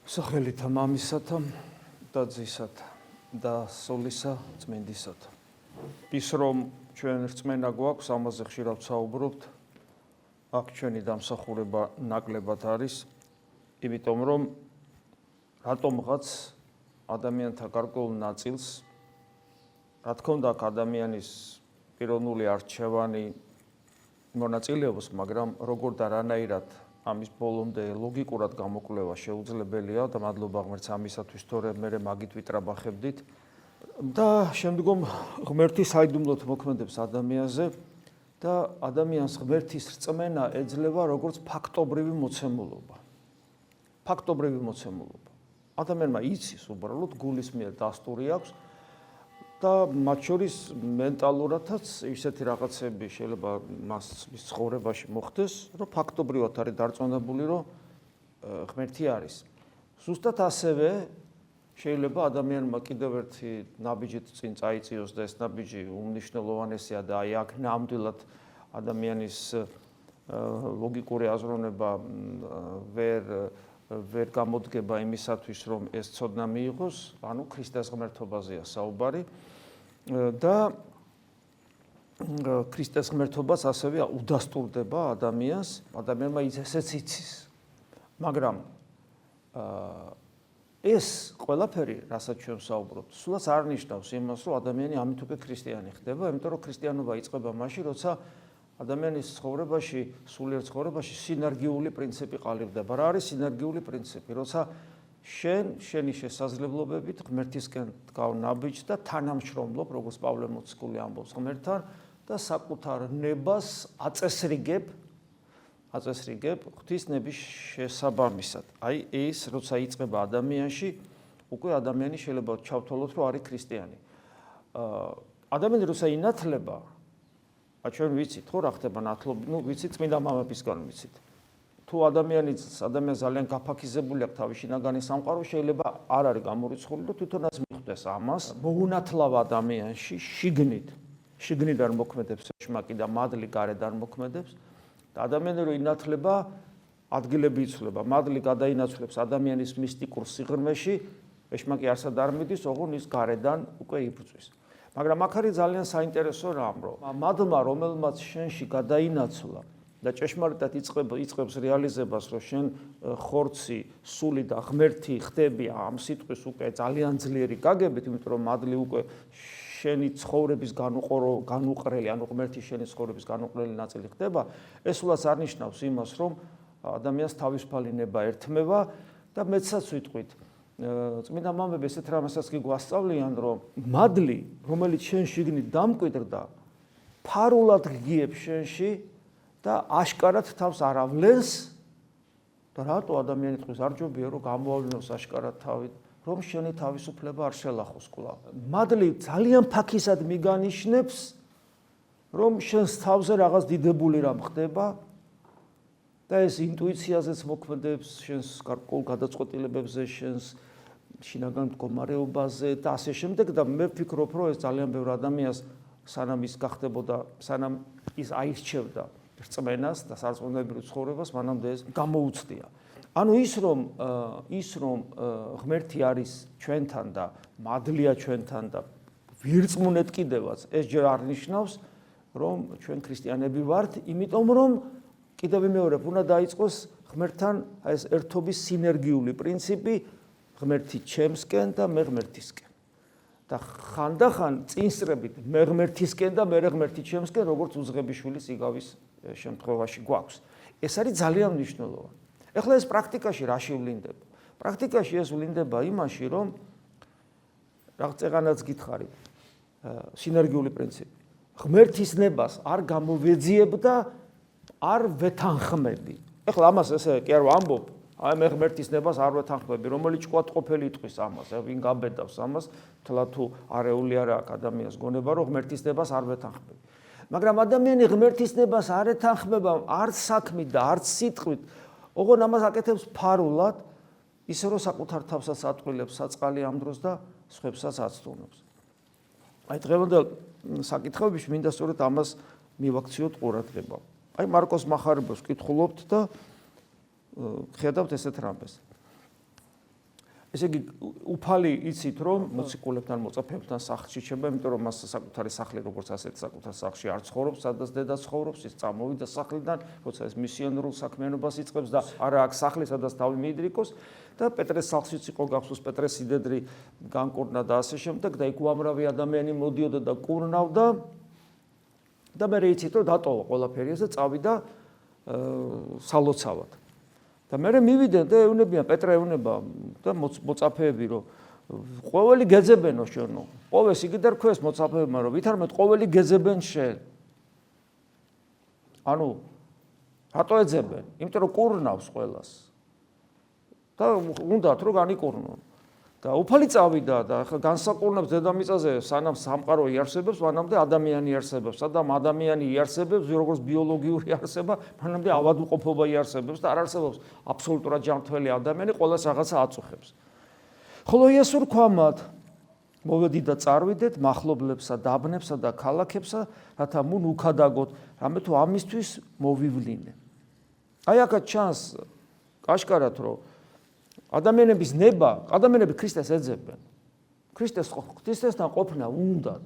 სახელითა მამისათა და ძისათა და სულისა წმინდისათა. ის რომ ჩვენ რწმენა გვაქვს, ამაზე ხშირად ვსაუბრობთ, აქ ჩვენი დამსახურება ნაკლებად არის, იმიტომ რომ რატომღაც ადამიანთა გარკვეულ ნაწილს, რა თქმა უნდა, ადამიანის პიროვნული არჩევანი მონაწილეობს, მაგრამ როგორ და რანაირად ამის ბოლომდე ლოგიკურად გამოკვლევა შეუძლებელია და მადლობა ღმერთს ამისათვის, თორე მე მაგით ვიტრაბახებდით და შემდგომ ღმერთი საიდუმლოდ მოქმედებს ადამიანზე და ადამიანს ღმერთის რწმენა ეძლევა როგორც ფაქტობრივი მოცემულობა. ფაქტობრივი მოცემულობა. ადამიანმა იცის უბრალოდ გულის მიერ დასტური აქვს და მათ შორის მენტალურადაც ისეთი რაღაცები შეიძლება მას ცხოვრებაში მოხდეს, რომ ფაქტობრივად არის დარწმუნებული, რომ ღმერთი არის. ზუსტად ასევე შეიძლება ადამიანმა კიდევ ერთი ნაბიჯით წინ წაიწიოს და ეს ნაბიჯი უმნიშვნელოვანესია და აი აქ ნამდვილად ადამიანის ლოგიკური აზროვნება ვერ გამოდგება იმისათვის, რომ ეს ცოდნა მიიღოს, ანუ ქრისტეს ღმერთობაზეა საუბარი და ქრისტეს ღმერთობას ასევე უდასტურდება ადამიანმა ესეც იცის. მაგრამ ეს ყველაფერი, რასაც ჩვენ ვსაუბრობთ, სულაც არ ნიშნავს იმას, რომ ადამიანი ამით უკვე ქრისტიანი ხდება, იმიტომ რომ ქრისტიანობა იწყება მაშინ, როცა ადამიანის ცხოვრებაში, სულიერ ცხოვრებაში სინერგიული პრინციპი ყალიბდება. რა არის სინერგიული პრინციპი? როცა შენი შესაძლებლობებით ღმერთისკენ დგავ ნაბიჯს და თანამშრომლობ, როგორც პავლე მოციქული ამბობს ღმერთთან და საკუთარ ნებას აწესრიგებ ღვთისნების შესაბამისად. აი ეს როცა იწყება ადამიანში, უკვე ადამიანი შეიძლება ჩავთვალოთ, რომ არის ქრისტიანი. ადამიანი როცა ინათლება, ჩვენ ვიცით, ხო რა ხდება ნათლობი, ვიცით წმინდა მამებისგან ვიცით. თუ ადამიანს ძალიან გაფაქიზებული აქვს თავის შინაგანი სამყარო, შეიძლება არ არის გამორიცხული და თვითონაც მიხვდეს ამას. მოუნათლავ ადამიანში შიგნიდან მოქმედებს ეშმაკი და მადლი გარედან მოქმედებს და ადამიანი რო ინათლება, ადგილები იცვლება, მადლი გადაინაცვლებს ადამიანის მისტიკურ სიღრმეში, ეშმაკი არსად არ მიდის, ოღონდ ის გარედან უკვე იბრძვის. მაგრამ აქ არის ძალიან საინტერესო რამ, რომ მადლმა, რომელმაც შენში გადაინაცვლა და ჭეშმარიტად იწყებს რეალიზებას, რომ შენ ხორცი, სული და ღმერთი ხდები ამ სიტყვის უკვე ძალიან ძლიერი გაგებით, იმიტომ რომ მადლი უკვე შენი ცხოვრების განუყრელი, ანუ ღმერთი შენი ცხოვრების განუყრელი ნაწილი ხდება, ეს სულაც არ ნიშნავს იმას, რომ ადამიანს თავისუფალი ნება ერთმევა და მეცაც ვიტყვით. წმინდა მამები ესეთ რამასაც კი გვასწავლიან, რომ მადლი, რომელიც შენ შიგნით დამკვიდრდა, ფარულად გგიებს შენში და აშკარად თავს არ ავლენს და რატო ადამიანი თქვის არ ჯობია რომ გამოავლინოს აშკარად თავით, რომ შენი თავისუფლება არ შელახოს კვლავ. მადლი ძალიან ფაქისად მიგანიშნებს, რომ შენს თავზე რაღაც დიდებული რამ ხდება და ეს ინტუიციაზეც მოქმედებს, შენს გარკვეულ გადაწყვეტილებებზე, შენს შინაგან მდგომარეობაზე და ასე შემდეგ და მე ვფიქრობ, რომ ეს ძალიან ბევრ ადამიანს სანამ ის გახდებოდა, სანამ ის აირჩევდა რწმენას და სარწმუნოებრივ ცხოვრებას, მანამდე ეს გამოუცდია. ანუ ის რომ ღმერთი არის ჩვენთან და მადლია ჩვენთან და ვირწმუნეთ კიდევაც, ეს ჯერ არ ნიშნავს, რომ ჩვენ ქრისტიანები ვართ, იმიტომ რომ კიდევ ვიმეორებ, უნდა დაიწყოს ღმერთთან ეს ერთობის სინერგიული პრინციპი, ღმერთი ჩემსკენ და მე ღმერთისკენ. და ხანდახან წინსწრებით მე ღმერთისკენ და მე ღმერთი ჩემსკენ, როგორც უძღებიშვილის იგავის შემთხვევაში გვაქვს. ეს არის ძალიან მნიშვნელოვანი. ეხლა ეს პრაქტიკაში რაში ვლინდება? პრაქტიკაში ეს ვლინდება იმაში, რომ რაღაც ეღანაც გითხარით, სინერგიული პრინციპი. ღმერთის ნებას არ გამოვეძიებ და არ ვეთანხმები. ეხლა ამას ესე კი არ ვამბობ, აი მე ღმერთის ნებას არ ვეთანხმები, რომელიც ჭკვათ ყოფილი იტყვის ამას, ვინ გაბედავს ამას, თლა თუ არეული არ აქვს ადამიანს გონება, რომ ღმერთის ნებას არ ვეთანხმები. მაგრამ ადამიანი ღმერთის ნებას არ ეთანხმება არც საქმით და არც სიტყვით, ოღონდ ამას აკეთებს ფარულად, ისე რომ საკუთარ თავსაც ატყვილებს საწყალი ამ დროს და სხვებსაც აცდუნებს. აი დღევანდელ საკითხებში მინდა სწორედ ამას მივაქციოთ ყურადღება. აი მარკოს მახარებელს ვკითხულობთ და ხედავთ ესეთ რამეს. ესე იგი უფალი იცით რომ მოციქულებთან მოწაფეებთან სახლში შეება, იმიტომ რომ მას საკუთარი სახლი როგორც ასეთ საკუთარ სახლში არ ცხოვრობს, სადაც დედა ცხოვრობს, ის წამოვიდა სახლიდან, როცა ეს მისიონერულ საქმიანობას იწყებს და არა აქვს სახლი, სადაც თავი მიიდრიკოს და პეტრეს სახლშიც იყო გახსოვს პეტრეს სიდედრი განკურნა და ასე შემდეგ და იქ უამრავი ადამიანი მოდიოდა და კურნავდა და მე იცით რომ დატოვა ყველაფერი და წავიდა სალოცავად. და მე მივიდნენ და ეუნებიან პეტრე ეუნება და მოწაფეები რომ ყოველი გეძებენო შენო. ყოველს იგი და რქვეს მოწაფეებმა რომ ვითარმეთ ყოველი გეძებენ შენ. ანუ რატო ეძებენ? იმიტომ რომ კურნავს ყველას. და უნდათ რომ განიკურნონ. და უფალი წავიდა და ახლა განსაკურნებს დედამიწაზე სანამ სამყარო იარსებებს, მანამდე ადამიანი იარსებებს. სადამ ადამიანი იარსებებს, როგორც ბიოლოგიური არსება, მანამდე ავადმყოფობა იარსებებს და არ არსებობს აბსოლუტურად ჯანმრთელი ადამიანი, ყველას რაღაცა აწუხებს. ხოლო იესო რქვამად მოვედით და წარვიდეთ მახლობლებსა, დაბნებსა და ქალაქებსა, რათა მუნ უქადაგოთ, რამე თუ ამისთვის მოვივლინე. აი აქაც ჩანს კაშკარად რომ ადამიანების ნება, ადამიანები ქრისტეს ეძებენ. ქრისტესთან ყოფნა უნდათ.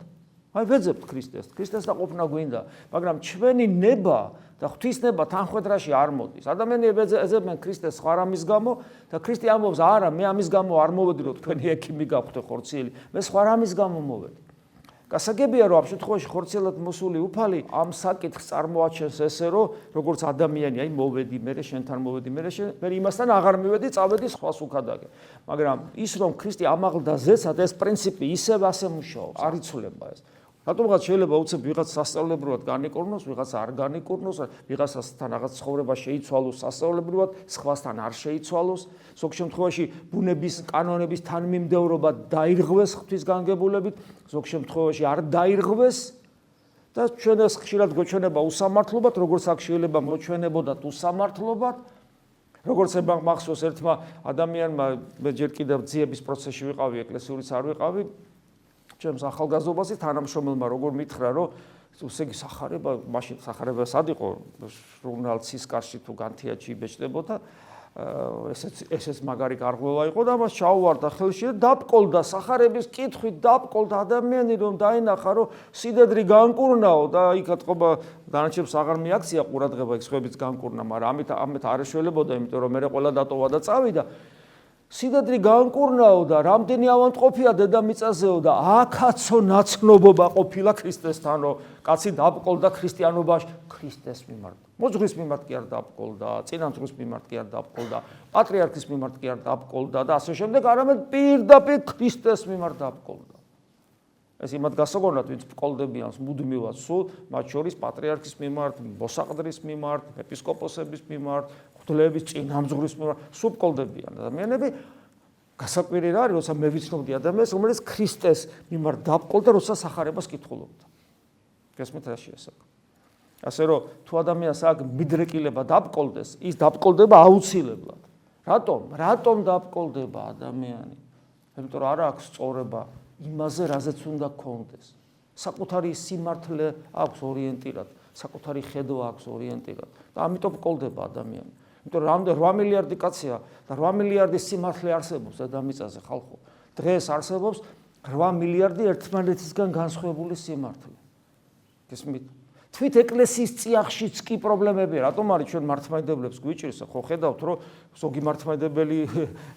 აი ვეძებთ ქრისტეს, ქრისტესთან ყოფნა გვინდა, მაგრამ ჩვენი ნება და ღვთისნება თანხვედრაში არ მოდის. ადამიანები ეძებენ ქრისტეს სხვა რამის გამო და ქრისტე ამბობს, არა, მე ამის გამო არ მოვედი, რომ თქვენი ექიმი გახვდე ხორციელი, მე სხვა რამის გამო მოვედი. გასაგებია რომ ამ შემთხვევაში ხორციელად მოსული უფალი ამ საკითხს წარმოაჩენს ესე რომ როგორც ადამიანი აი მოვედი მე შენთან მოვედი მე იმასთან აღარ მივედი წავედი სხვას უქადაგე მაგრამ ის რომ ქრისტე ამაღლდა ზეცად ეს პრინციპი ისევ ასე მუშაობს არ იცვლება ეს რატომღაც შეიძლება უცებ ვიღაც სასწauლებრივად განიკურნოს ვიღაც არ განიკურნოს ვიღაცასთან რაღაც ცხოვრება შეიცვალოს სასწauლებრივად სხვასთან არ შეიცვალოს ზოგ შემთხვევაში ბუნების კანონების თანმიმდევრობა დაირღვეს ღვთის განგებულებით ზოგ შემთხვევაში არ დაირღვეს და ჩვენს ხშირად გვეჩვენება უსამართლობად როგორც აქ შეიძლება მოჩვენებოდათ უსამართლობად როგორც მახსოვს ერთმა ადამიანმა მე ჯერ კიდევ ძიების პროცესში ვიყავი ეკლესიურიც არ ვიყავი ჩემს ახალგაზრდობაში თანამშრომელმა როგორ მითხრა რომ ესე იგი სახარება მაშინ სახარება სად იყო ჟურნალ ცისკარში თუ განთიაჩი იბეჭდებოდა ესეც მაგარი გარღვევა იყო და მას ჩაუვარდა ხელში და დაბკოლდა სახარების კითხვით დაბკოლდა ადამიანი რომ დაინახა რომ სიდედრი განკურნაო და იქ ატყობა დანარჩენს აღარ მიაქცია ყურადღება იქ სხვებიც განკურნა მაგრამ ამით არ ეშველებოდა იმიტომ რომ მე ყველა დატოვა და წავიდა სიდედრი განკურნაო და რამდენი ავადმყოფია დედამიწაზეო და აქაცო ნაცნობობა ყოფილა ქრისტესთან რომ კაცი დაბკოლდა ქრისტიანობაში ქრისტეს მიმართ მოძღვრის მიმართ კი არ დაბკოლდა წინამძღვრის მიმართ კი არ დაბკოლდა პატრიარქის მიმართ კი არ დაბკოლდა და ასე შემდეგ არამედ პირდაპირ ქრისტეს მიმართ დაბკოლდა ეს იმათ გასაგონად ვინც ბკოლდებიან მუდმივად სულ მათ შორის პატრიარქის მიმართ მოსაყდრის მიმართ ეპისკოპოსების მიმართ ღვთლების წინამძღვრის მიმართ სულ ბკოლდებიან ადამიანები გასაკვირი რა არის როცა მე ვიცნობდი ადამიანს რომელიც ქრისტეს მიმართ დაბკოლდა როცა სახარებას კითხულობდა გესმით რა შეესაბამება ასე რომ თუ ადამიანს აქ მიდრეკილება დაბკოლდეს ის დაბკოლდება აუცილებლად რატომ დაბკოლდება ადამიანი იმიტომ რომ არ აქვს სწორება იმაზე რაზეც უნდა გქონდეს საკუთარი სიმართლე აქვს ორიენტირად საკუთარი ხედვა აქვს ორიენტირად და ამიტომ ბკოლდება ადამიანი იმიტომ რომ 8 მილიარდი კაცია და 8 მილიარდი სიმართლე არსებობს დედამიწაზე ხალხო დღეს არსებობს 8 მილიარდი ერთმანეთისგან განსხვავებული სიმართლე გესმით თვით ეკლესიის წიაღშიც კი პრობლემებია რატომ არის ჩვენ მართლმადიდებლებს გვიჭირს ხო ხედავთ რომ ზოგი მართლმადიდებელი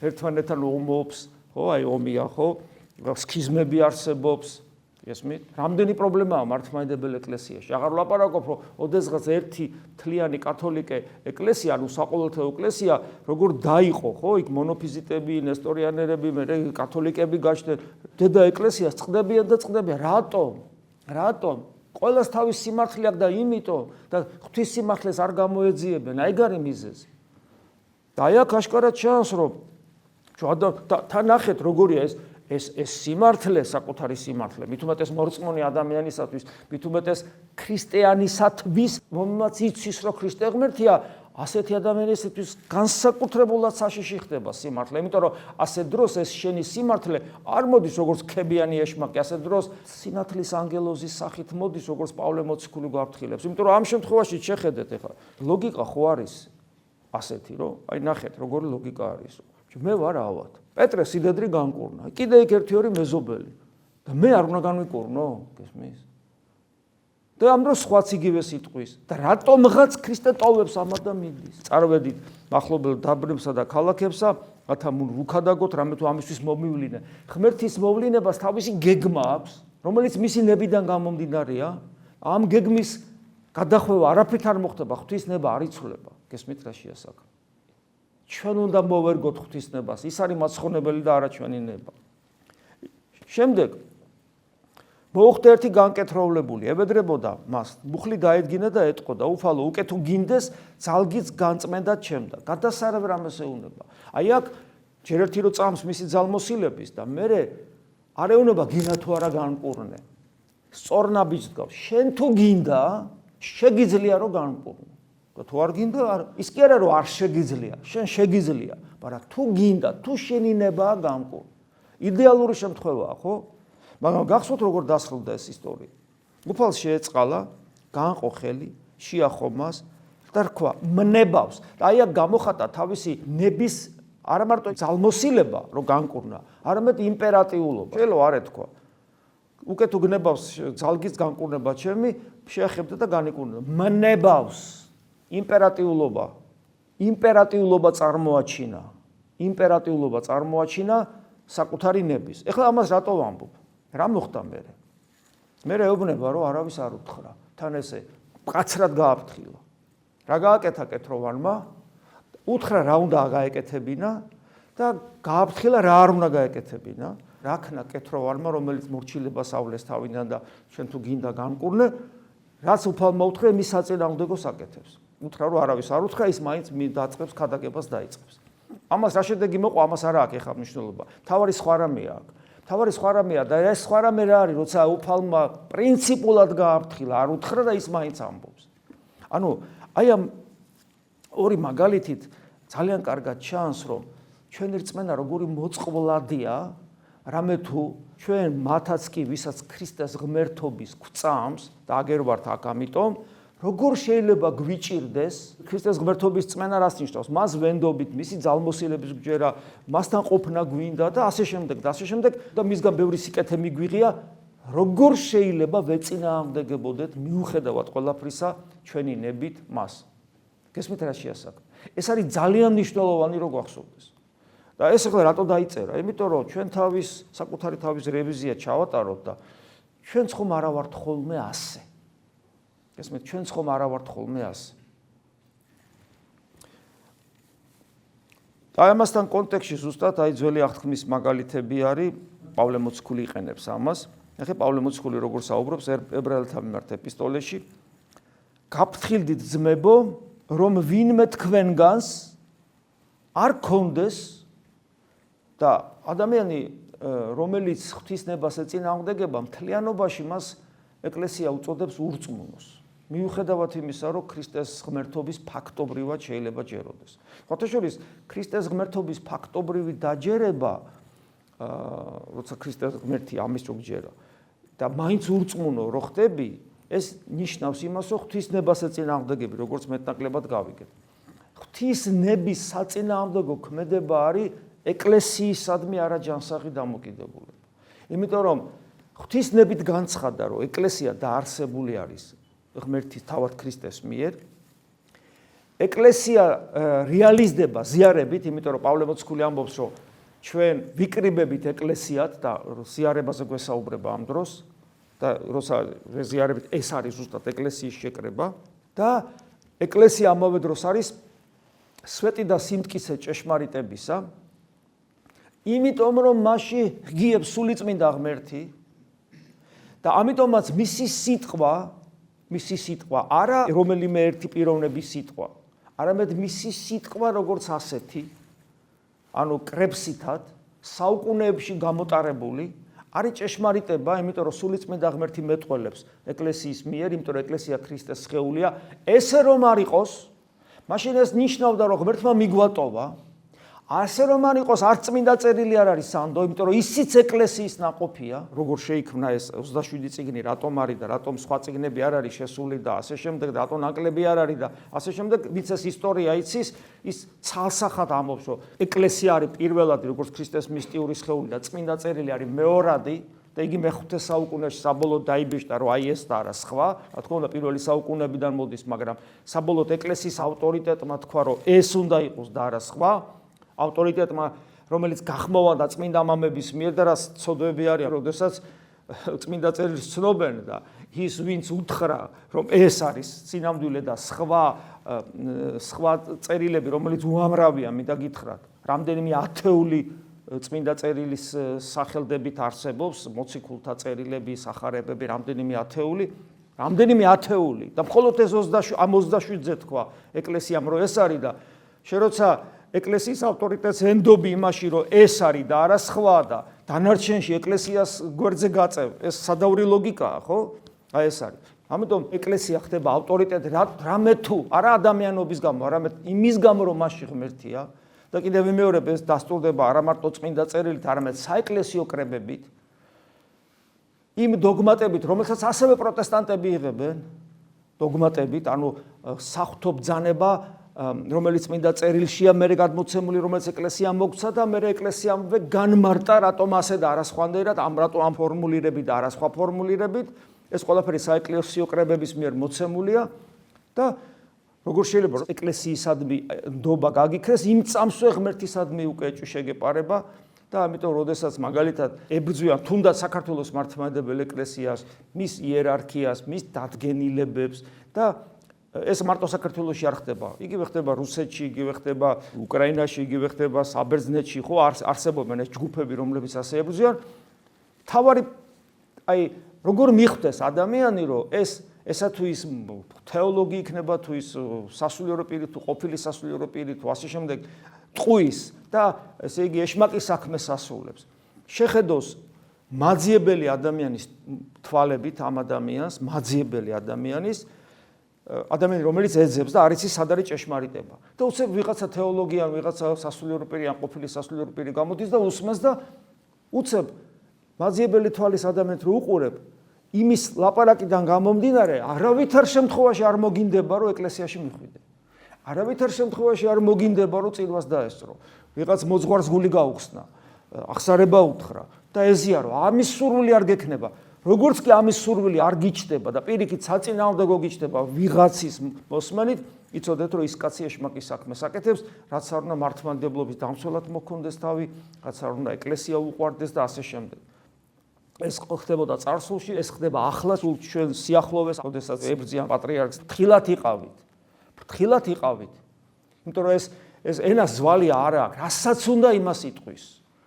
ერთმანეთთან ომობს ხო აი ომია ხო სქიზმები არსებობს ესმით რამდენი პრობლემაა მართლმადიდებელ ეკლესიაში აღარ ვლაპარაკობ რომ ოდესღაც ერთი თლიანი კათოლიკე ეკლესია ანუ საყოველთაო ეკლესია როგორ დაიყო ხო იქ მონოფიზიტები ნესტორიანერები მე კათოლიკები გაჩნდნენ დედა ეკლესიას წდებიან და წდებიან რატომ ყველას თავის სიმართლე აქვს და იმიტომ და ღვთის სიმართლეს არ გამოეძიებენ აი გარი მიზეზი და აი აქ აშკარად ჩანს რომ თან ნახეთ როგორია ეს სიმართლე საკუთარი სიმართლე მით უმეტეს მორწმუნე ადამიანისათვის მით უმეტეს ქრისტიანისათვის რომელმაც იცის რომ ქრისტე ღმერთია ასეთი ადამიანისათვის განსაკუთრებულად საშიში ხდება სიმართლე იმიტომ რომ ასე დროს ეს შენი სიმართლე არ მოდის როგორც ქებიანი ეშმაკი ასე დროს სინათლის ანგელოზის სახით მოდის როგორც პავლე მოციქული გვაფრთხილებს იმიტომ რომ ამ შემთხვევაში შეხედეთ ეხლა ლოგიკა ხო არის ასეთი, რომ აი ნახეთ, როგორი ლოგიკა არის. მე ვარ ავად. პეტრე სიდედრი განკურნა. კიდე იქ ერთი ორი მეზობელი. და მე არ უნდა განვიკურნო, გესმის? და ამ დროს სხვაც იგივე სიტყვის და რატომღაც ქრისტე ტოვებს ამად და მიდის. წარვედით მახლობელ დაბნებსა და ქალაქებსა, რათა რუქადაგოთ, რამე თუ ამისთვის მომივლინე. ღმერთის მოვლინებას თავისი გეგმა აქვს, რომელიც მისი ნებიდან გამომდინარეა. ამ გეგმის გადახვევა არაფრით არ მოხდება, ღვთისნება არ იცვლება. გესმით რა შეასაკა? ჩვენ უნდა მოვერგოთ ღვთისნებას, ის არის მაცხონებელი და არა ჩვენი ნება. შემდეგ მოუხდა ერთი განკეთროვლებული, ებედრებოდა მას, მუხლი დაედგინა და ეტყო და უფალო, უკე თუ გინდეს, ძალგიც განწმენდა ჩემდა. გადასარევ რამეს ეუნება. აი აქ ჯერ ერთი რო წამს მისი ძალმოსილების და მერე არ ეუნება გინა თუ არა განკურნე. სწორნაბიჯს დგავს. შენ თუ გინდა, შეგიძლია რომ განკურნე. და თუ არ გინდა, ის კი არა რომ არ შეგიძლია, შენ შეგიძლია, მაგრამ თუ გინდა, თუ შენი ნება განკურნე. იდეალური შემთხვევაა, ხო? მაგრამ გახსოვთ როგორ დასრულდა ეს ისტორია. უფალს შეეწყალა, განყო ხელი, შეახო მას და რქვა, მნებავს. და აი აქ გამოხატა თავისი ნების არა მარტო ძალმოსილება, რომ განკურნა, არამედ იმპერატიულობა. შეიძლება არ ეთქვა. უკე თუ გნებავს ძალგის განკურნება ჩემი, შეახებდა და განიკურნა. მნებავს იმპერატიულობა. იმპერატიულობა წარმოაჩინა. იმპერატიულობა წარმოაჩინა საკუთარი ნების. ეხლა ამას რატო ვამბობ? რა მოხდა მერე? მერე ეუბნება რომ არავის არ უთხრა. თან ესე მკაცრად გააფრთხილა. რა გააკეთა კეთროვანმა? უთხრა რა უნდა გაეკეთებინა და გააფრთხილა რა არ უნდა გაეკეთებინა. რა ქნა კეთროვანმა, რომელიც მორჩილებას ავლეს თავიდან და ჩვენ თუ გინდა განკურნე, რაც უფალმა უთხრა, მის საწინააღმდეგოს აკეთებს. უთხრა რომ არავის არ უთხრა, ის მაინც დაწყებს ქადაგებას დაიწყებს. ამას რა შედეგი მოყვა, ამას არ აქვს ეხლა მნიშვნელობა. თავარი სხვა რამეა აქ. თავარი სხვა რამეა და ეს სხვა რამე რა არის, როცა უფალმა პრინციპულად გააფრთხილა, არ უთხრა და ის მაინც ამბობს. ანუ აი ამ ორი მაგალითით ძალიან კარგად ჩანს, რომ ჩვენი რწმენა როგორი მოწყვლადია, რამე თუ ჩვენ მათაც კი, ვისაც ქრისტეს ღმერთობის გვწამს და აგერ ვართ აქ ამიტომ, როგორ შეიძლება გვიჭირდეს ქრისტეს ღმერთობის წმენა რას ნიშნავს? მას ვენდობით, მისი ძალმოსილების გჯერა, მასთან ყოფნა გვინდა და ასე შემდეგ და ასე შემდეგ და მისგან ბევრი სიკეთე მიგვიღია, როგორ შეიძლება ვეწინააღმდეგებოდეთ მიუხედავად ყველაფრისა ჩვენი ნებით მას? გესმით რა შეასაკა? ეს არის ძალიან მნიშვნელოვანი რომ გვახსოვდეს. და ეს ახლა რატო დაიწერა? იმიტომ რომ ჩვენ საკუთარი თავის რევიზია ჩავატაროთ და ჩვენც ხომ არა ვართ ხოლმე ასე. გესმით, ჩვენც ხომ არა ვართ ხოლმე ასე. და ამასთან კონტექსტში ზუსტად აი ძველი აღთქმის მაგალითები არის, პავლე მოციქული იყენებს ამას. ახლა პავლე მოციქული როგორ საუბრობს ებრაელთა მიმართ ეპისტოლეში, გაფრთხილდით ძმებო, რომ ვინმე თქვენგანს არ გქონდეს და ადამიანი, რომელიც ღვთისნებას ეწინააღმდეგება, მთლიანობაში მას ეკლესია უწოდებს ურწმუნოს. მიუხედავად იმისა, რომ ქრისტეს ღმერთობის ფაქტობრივად შეიძლება ჯეროდეს. ხოთაშორის ქრისტეს ღმერთობის ფაქტობრივი დაჯერება, როცა ქრისტეს ღმერთი ამის რო გჯერა და მაინც ურწმუნო რო ხდები, ეს ნიშნავს იმას, რომ ღვთისნებას ეწინააღმდეგები, როგორც მეტნაკლებად გავიგეთ. ღვთისნების საწინააღმდეგო ქმედება არის ეკლესიისადმი არაჯანსაღი დამოკიდებულება. იმიტომ რომ ღვთისნებით განცხადა, რომ ეკლესია დაარსებული არის ღმერთის თავად ქრისტეს მიერ. ეკლესია რეალიზდება ზიარებით, იმიტომ რომ პავლე მოციქული ამბობს, რომ ჩვენ ვიკრიბებით ეკლესიად და ზიარებაზე გვესაუბრება ამ დროს და როცა ზიარებით ეს არის ზუსტად ეკლესიის შეკრება და ეკლესია ამავე დროს არის სვეტი და სიმტკიცე ჭეშმარიტებისა. იმიტომ რომ მასში ღიებს სულიწმინდა ღმერთი და ამიტომაც მისი სიტყვა არა რომელიმე ერთი პიროვნების სიტყვა, არამედ მისი სიტყვა როგორც ასეთი, ანუ კრებსითად, საუკუნეებში გამოტარებული, არის ჭეშმარიტება, იმიტომ რომ სულიწმინდა ღმერთი მეტყველებს ეკლესიის მიერ, იმიტომ რომ ეკლესია ქრისტეს სხეულია, ესე რომ არ იყოს, მაშინ ეს ნიშნავდა, რომ ღმერთმა მიგვატოვა, ასე რომ არ იყოს არც წმინდა წერილი არ არის სანდო, იმიტომ რომ ისიც ეკლესიის ნაყოფია, როგორ შეიქმნა ეს 27 წიგნი, რატომ არის და რატომ სხვა წიგნები არ არის შესული და ასე შემდეგ, რატომ ნაკლები არ არის და ასე შემდეგ, ვინც ეს ისტორია იცის, ის ცალსახად ამბობს, რომ ეკლესია არის პირველადი, როგორც ქრისტეს მისტიური სხეული და წმინდა წერილი არის მეორადი და იგი მე-5 საუკუნეში საბოლოოდ დაიბეჭდა, რომ აი ეს და არა სხვა, რა თქმა უნდა, პირველი საუკუნეებიდან მოდის, მაგრამ საბოლოოდ ეკლესიის ავტორიტეტმა თქვა, რომ ეს უნდა იყოს და არა სხვა. ავტორიტეტმა, რომელიც გახმოვანდა წმინდა მამების მიერ და რას ცოდვები არიან, როდესაც წმინდა წერილს ცნობენ და ის ვინც უთხრა, რომ ეს არის სინამდვილე და სხვა წერილები, რომელიც უამრავია, მინდა გითხრათ, რამდენიმე ათეული წმინდა წერილის სახელდებით არსებობს, მოციქულთა წერილები, სახარებები, რამდენიმე ათეული და მხოლოდ ეს 27-ზე თქვა ეკლესიამ, რომ ეს არის და როცა ეკლესიის ავტორიტეტს ენდობი იმაში, რომ ეს არის და არა სხვა და დანარჩენში ეკლესიას გვერდზე გაწევ, ეს სადავრი ლოგიკაა, ხო? აი ეს არის. ამიტომ ეკლესია ხდება ავტორიტეტი რამე თუ არა ადამიანობის გამო, არამედ იმის გამო, რომ მასში ღმერთია და კიდევ ვიმეორებ, ეს დასტურდება არა მარტო წმინდა წერილით, არამედ საეკლესიო კრებებით, იმ დოგმატებით, რომელსაც ასევე პროტესტანტები იღებენ, დოგმატებით, ანუ საღვთო ბრძანება, რომელიც წმინდა წერილშია მერე გადმოცემული, რომელიც ეკლესიამ მოგცა და მერე ეკლესიამვე განმარტა, რატომ ასე და არა სხვანაირად, რატომ ამ ფორმულირებით და არა სხვა ფორმულირებით, ეს ყველაფერი საეკლესიო კრებების მიერ მოცემულია და როგორ შეიძლება ეკლესიისადმი ნდობა გაგიქრეს, იმ წამსვე ღმერთისადმი უკვე შეგეპარება და ამიტომ როდესაც მაგალითად ებრძვიან თუნდაც საქართველოს მართლმადიდებელ ეკლესიას, მის იერარქიას, მის დადგენილებებს და ეს მარტო საქართველოში არ ხდება. იგივე ხდება რუსეთში, იგივე ხდება უკრაინაში, იგივე ხდება საბერძნეთში, ხო, არსებობენ ეს ჯგუფები, რომლებიც ასე ებრძვიან. თავარი აი როგორ მიხვდეს ადამიანი, რომ ესა თუ ის თეოლოგი იქნება, თუ ის სასულიერო პირი, თუ ყოფილი სასულიერო პირი, თუ ასე შემდეგ ტყუის და ესე იგი ეშმაკის საქმეს ასრულებს. შეხედოს მაძიებელი ადამიანის თვალებით ამ ადამიანს, მაძიებელი ადამიანის ადამიანი, რომელიც ეძებს და არ იცის სად არის ჭეშმარიტება. და უცებ ვიღაცა თეოლოგი ან ვიღაცა სასულიერო პირი ან ყოფილი სასულიერო პირი გამოდის და უსმენს და უცებ მაძიებელი თვალის ადამიანს რო უყურებ, იმის ლაპარაკიდან გამომდინარე, არავითარ შემთხვევაში არ მოგინდება, რომ ეკლესიაში მიხვიდე. არავითარ შემთხვევაში არ მოგინდება, რომ წილვას დაესწრო. ვიღაც მოძღვარს გული გაუხსნა, აღსარება უთხრა და ეზიარო, ამის სურვილი არ გექნება. როგორც კი ამის სურვილი არ გიჩნდება და პირიქით საწინააღმდეგო გიჩნდება ვიღაცის მოსმენით, იცოდეთ, რომ ის კაცი ეშმაკის საქმეს აკეთებს, რაც არ უნდა მართლმადიდებლობის დამცველად მოქონდეს თავი, რაც არ უნდა ეკლესია უყვარდეს და ასე შემდეგ. ეს ხდებოდა წარსულში, ეს ხდება ახლა ჩვენ სიახლოვეს, როდესაც ებრძიან პატრიარქს, ფრთხილად იყავით. იმიტომ რომ ეს ენას ზვალი არ აქვს, რასაც უნდა იმას იტყვის,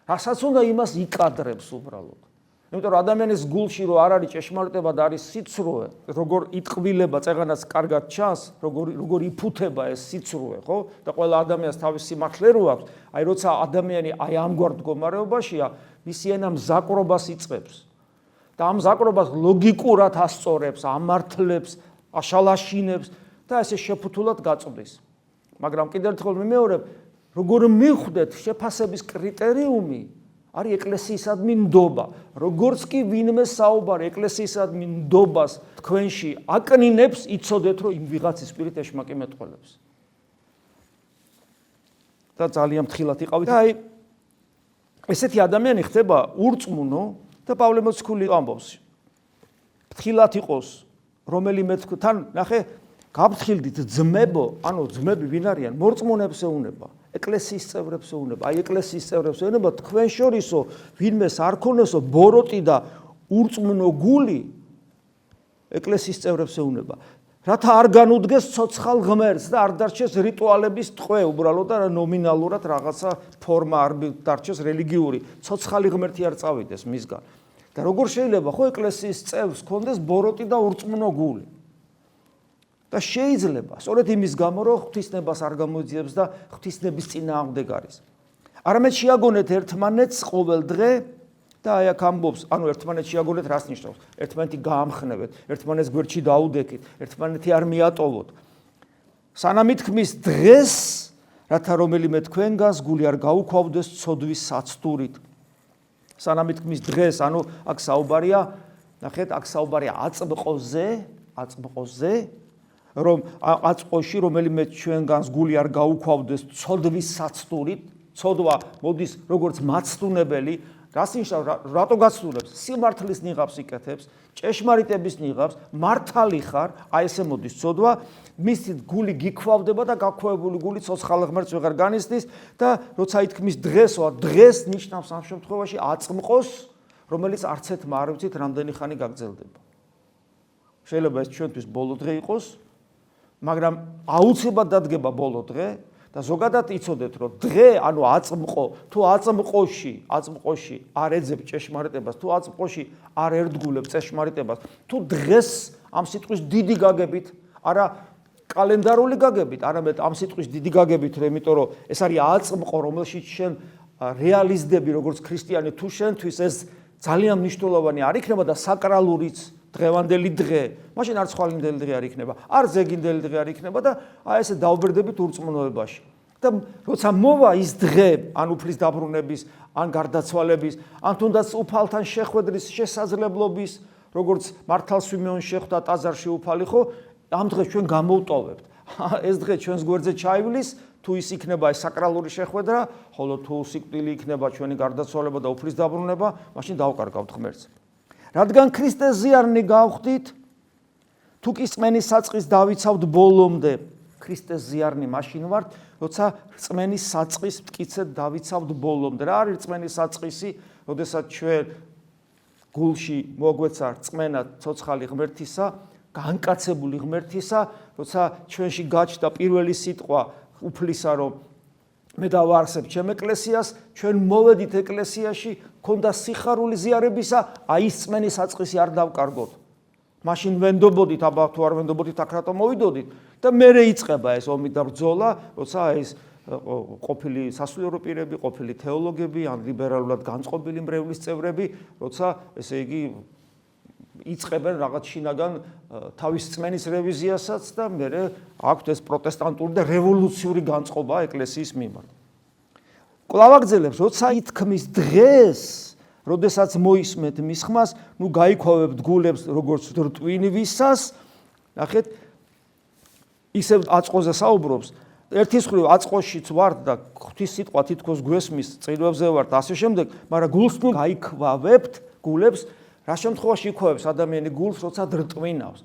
რასაც უნდა იმას იკადრებს უბრალოდ. იმიტომ რომ ადამიანის გულში რო არ არის ჭეშმარიტება და არის სიცრუე, როგორ იტყვილება წეღანაც კარგად ჩანს, როგორ იფუთება ეს სიცრუე, ხო? და ყველა ადამიანს თავის სიმართლე რო აქვს, აი როცა ადამიანი აი ამგვარ მდგომარეობაშია, მისი ენა მზაკრობას იწყებს. და ამ მზაკრობას ლოგიკურად ასწორებს, ამართლებს, აშალაშინებს და ესე შეფუთულად გაწვდის. მაგრამ კიდევ ერთხელ ვიმეორებ, როგორ მიხვდეთ შეფასების კრიტერიუმი არის ეკლესიისადმი ნდობა. როგორც კი ვინმე საუბარი ეკლესიისადმი ნდობას თქვენში აკნინებს, იცოდეთ, რომ იმ ვიღაცის პირით ეშმაკი მეტყველებს. და ძალიან ფრთხილად იყავით. და აი ესეთი ადამიანი ხდება ურწმუნო და პავლე მოციქული ამბობს. ფრთხილად იყოს რომელიმე თან ნახე გაფრთხილდით ძმებო, ანუ ძმები ვინ არიან? მორწმუნეებს ეუნება. ეკლესიის წევრებს ეუნება. აი ეკლესიის წევრებს ეუნება თქვენ შორისო ვინმეს არ ქონესო ბოროტი და ურწმუნო გული ეკლესიის წევრებს ეუნება. რათა არ განუდგეს ცოცხალ ღმერთს და არ დარჩეს რიტუალების ტყვე, უბრალოდ და ნომინალურად რაღაცა ფორმა არ დარჩეს რელიგიური. ცოცხალი ღმერთი არ წავიდეს მისგან. და როგორ შეიძლება ხო ეკლესიის წევრს ქონდეს ბოროტი და ურწმუნო გული? და შეიძლება, სწორედ იმის გამო, რომ ღვთისნებას არ გამოიძიებს და ღვთისნების წინააღმდეგ არის. არამედ შეაგონეთ ერთმანეთს ყოველ დღე და აი აქ ამბობს, ანუ ერთმანეთს შეაგონეთ რას ნიშნავს? ერთმანეთი გაამხნევეთ, ერთმანეთს გვერდში დაუდექით, ერთმანეთი არ მიატოვოთ. სანამ ითქმის დღეს, რათა რომელიმე თქვენგანს გული არ გაუქვავდეს ცოდვის საცდურით. სანამ ითქმის დღეს, ანუ აქ საუბარია, ნახეთ, აქ საუბარია აწმყოზე, რომ აწმყოში რომელიმე ჩვენგანს გული არ გაუქვავდეს ცოდვის საცდურით. ცოდვა მოდის როგორც მაცდუნებელი, რას ნიშნავს, რატო გაცდუნებს? სიმართლის ნიღაბს იკეთებს, ჭეშმარიტების ნიღაბს, მართალი ხარ, აი ესე მოდის ცოდვა, მისით გული გიქვავდება და გაქვავებული გული ცოცხალ ღმერთს ვეღარ განიცდის და როცა ითქმის დღეს ნიშნავს ამ შემთხვევაში აწმყოს, რომელიც არც ერთმა არ ვიცით რამდენი ხანი გაგრძელდება. შეიძლება ეს ჩვენთვის ბოლო დღე იყოს, მაგრამ აუცილებლად დადგება ბოლო დღე და ზოგადად იცოდეთ, რომ დღე, ანუ აწმყო, თუ აწმყოში არ ეძებ ჭეშმარიტებას, თუ აწმყოში არ ერდგულებ ჭეშმარიტებას, თუ დღეს ამ სიტყვის დიდი გაგებით, არა კალენდარული გაგებით, არამედ ამ სიტყვის დიდი გაგებით, იმიტომ რომ ეს არის აწმყო, რომელშიც შენ რეალიზდები როგორც ქრისტიანი, თუ შენთვის ეს ძალიან მნიშვნელოვანი არ იქნება და საკრალურიც დღევანდელი დღე, მაშინ არ ცვალინდელი დღე არ იქნება, არ ზეგინდელი დღე არ იქნება და აი ესე დავბრდებით ურწმუნოებაში. და როცა მოვა ის დღე, ან უფლის დაბრუნების, ან გარდაცვალების, ან თუნდაც უფალთან შეხვედრის შესაძლებლობის, როგორც მართალ სვიმეონს შეხვდა ტაძარში უფალი, ხო, ამ დღეს ჩვენ გამოვტოვებთ. ეს დღე ჩვენს გვერდზე ჩაივლის, თუ ის იქნება ეს საკრალური შეხვედრა, ხოლო თუ სიკვდილი იქნება ჩვენი გარდაცვალება და უფლის დაბრუნება, მაშინ დავკარგავთ ღმერთს. რადგან ქრისტეს ზიარნი გავხდით, თუ კი რწმენის საწყის დავიცავთ ბოლომდე, ქრისტეს ზიარნი მაშინ ვართ, როცა რწმენის საწყის მტკიცედ დავიცავთ ბოლომდე. რა არის რწმენის საწყისი? როდესაც ჩვენ გულში მოგვეცა რწმენა ცოცხალი ღმერთისა, განკაცებული ღმერთისა, როცა ჩვენში გაჩნდა პირველი სიტყვა უფლისა, რომ მე დავაარსებ ჩემ ეკლესიას, ჩვენ მოვედით ეკლესიაში, ქონდა სიხარული ზიარებისა, აი ეს რწმენის საწყისი არ დავკარგოთ. მაშინ ვენდობოდით, აბა თუ არ ვენდობოდით, აქ რატომ მოვიდოდით და მერე იწყება ეს ომი და ბრძოლა, როცა ეს ყოფილი სასულიერო პირები, ყოფილი თეოლოგები, ან ლიბერალურად განწყობილი მრევლის წევრები, როცა ესე იგი იწყებენ რაღაც შინაგან თავის რწმენის რევიზიასაც და მერე აქვთ ეს პროტესტანტული და რევოლუციური განწყობა ეკლესიის მიმართ. კვლავ აგრძელებს, როცა ითქმის დღეს, როდესაც მოისმენთ მის ხმას, ნუ გაიქვავებთ გულებს როგორც რტვინვისას, ნახეთ, ისევ აწყოზე საუბრობს, ერთის მხრივ აწყოშიც ვართ და ღვთის სიტყვა თითქოს გვესმის, წინვებზე ვართ, ასე შემდეგ, მაგრამ გულს ნუ გაიქვავებთ გულებს, რა შემთხვევაში იქვავებს ადამიანი გულს, როცა დრტვინავს.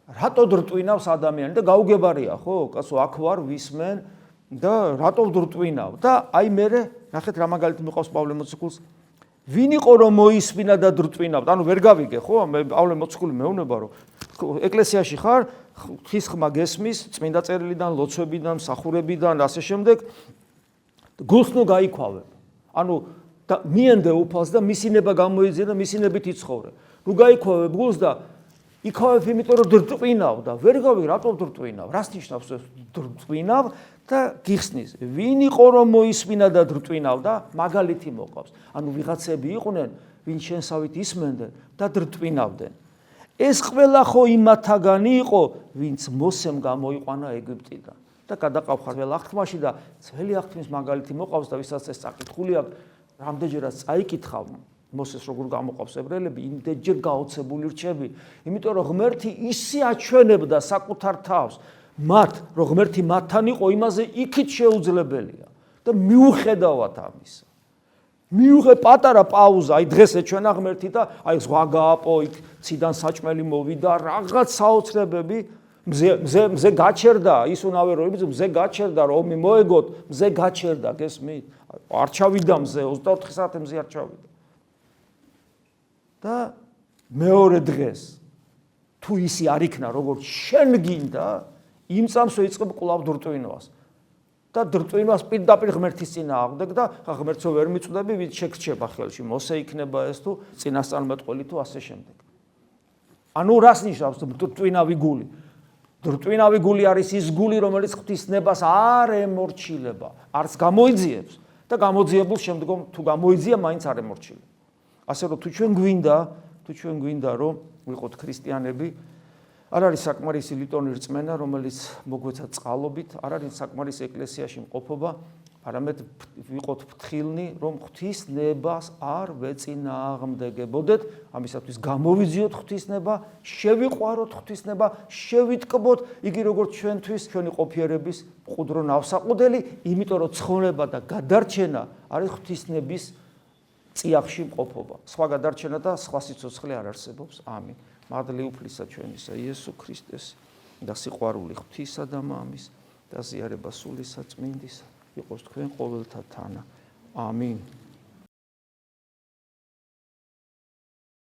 რატო დრტვინავს ადამიანი და გაუგებარია, ხო? კაცო, აქ ვარ, ვისმენ და რატო დრტვინავ? და აი მერე, ნახეთ რა მაგალითი მიყავს პავლე მოციქულს. ვინ იყო რომ მოისმინა და დრტვინავთ? ანუ ვერ გავიგე, ხო? მე პავლე მოციქული მეუბნება, რომ ეკლესიაში ხარ, ღვთის ხმა გესმის, წმინდა წერილიდან, ლოცვებიდან, მსახურებიდან, ასე შემდეგ, გულს ნუ გაიქვავებ. ანუ და მიენდე უფალს და მისინება გამოიძიე და მისინებით იცხოვრე. ნუ გაიქვავებ გულს და იქავებ იმიტომ რომ დრტვინავ და ვერ გავიგე რატომ დრტვინავ, რას ნიშნავს ეს დრტვინავ და გიხსნის ვინ იყო რომ მოისმინა და დრტვინავ და მაგალითი მოყავს. ანუ ვიღაცები იყვნენ, ვინ შენსავით ისმენდნენ და დრტვინავდნენ. ეს ყველა ხო იმათაგანი იყო, ვინც მოსემ გამოიყვანა ეგვიპტიდან. და გადაყავ ხარ აღთქმაში და ძველი აღთქმის მაგალითი მოყავს და ვისაც ეს წაკითხული აქვს, რამდენჯერაც წაიკითხავ მოსეს როგორ გამოყავს ებრაელები, იმდენჯერ გაოცებული რჩები, იმიტომ რომ ღმერთი ისე აჩვენებდა საკუთარ თავს მათ, რომ ღმერთი მათთან იყო, იმაზე იქით შეუძლებელია და მიუხედავად ამისა. პატარა პაუზა, აი დღეს ეჩვენა ღმერთი და აი ზღვა გააპო, იქ ციდან საჭმელი მოვიდა, რაღაც საოცრებები, მზე გაჩერდა, ის უნავე რომ მზე გაჩერდა, რომ ომი მოეგოთ, მზე გაჩერდა, გესმით? არ ჩავიდა მზე, 24 საათი მზე არ ჩავიდა. და მეორე დღეს თუ ისი არ იქნა, როგორც შენ გინდა, იმ წამს ვეიწყებ კვლავ დრტვინვას. და დრტვინვას პირდაპირ ღმერთის წინა აღდებ და ღმერთსო ვერ მიწვდები, ვით შეგრჩება ხელში, მოსე იქნება ეს თუ წინასწარმეტყველი თუ ასე შემდეგ. ანუ რას ნიშნავს დრტვინავი გული? დრტვინავი გული არის ის გული, რომელიც ღვთისნებას არ ემორჩილება, არც გამოიძიებს და გამოძიებულ შემდგომ თუ გამოიძია, მაინც არ ემორჩილება. ასე რომ თუ ჩვენ გვინდა რომ ვიყოთ ქრისტიანები, არ არის საკმარისი ლიტონი რწმენა, რომელიც მოგვეცა წყალობით, არ არის საკმარისი ეკლესიაში მყოფობა, არამედ ვიყოთ ფრთხილნი, რომ ღვთისნებას არ ვეწინააღმდეგებოდეთ, ამისათვის გამოვიძიოთ ღვთისნება, შევიყვაროთ ღვთისნება, შევიტკბოთ, იგი როგორც ჩვენთვის ჩვენი ყოფიერების მყუდრო ნავსაყუდელი, იმიტომ რომ ცხოვრება და გადარჩენა არის ღვთისნების წიაღში მყოფობა. სხვა გადარჩენა და სხვა სიცოცხლე არ არსებობს. ამინ. მადლი უფლისა ჩვენისა იესო ქრისტეს და სიყვარული ღვთისა და მამის და ზიარება სული საწმინდისა იყოს თქვენ ყოველთა თანა. ამინ.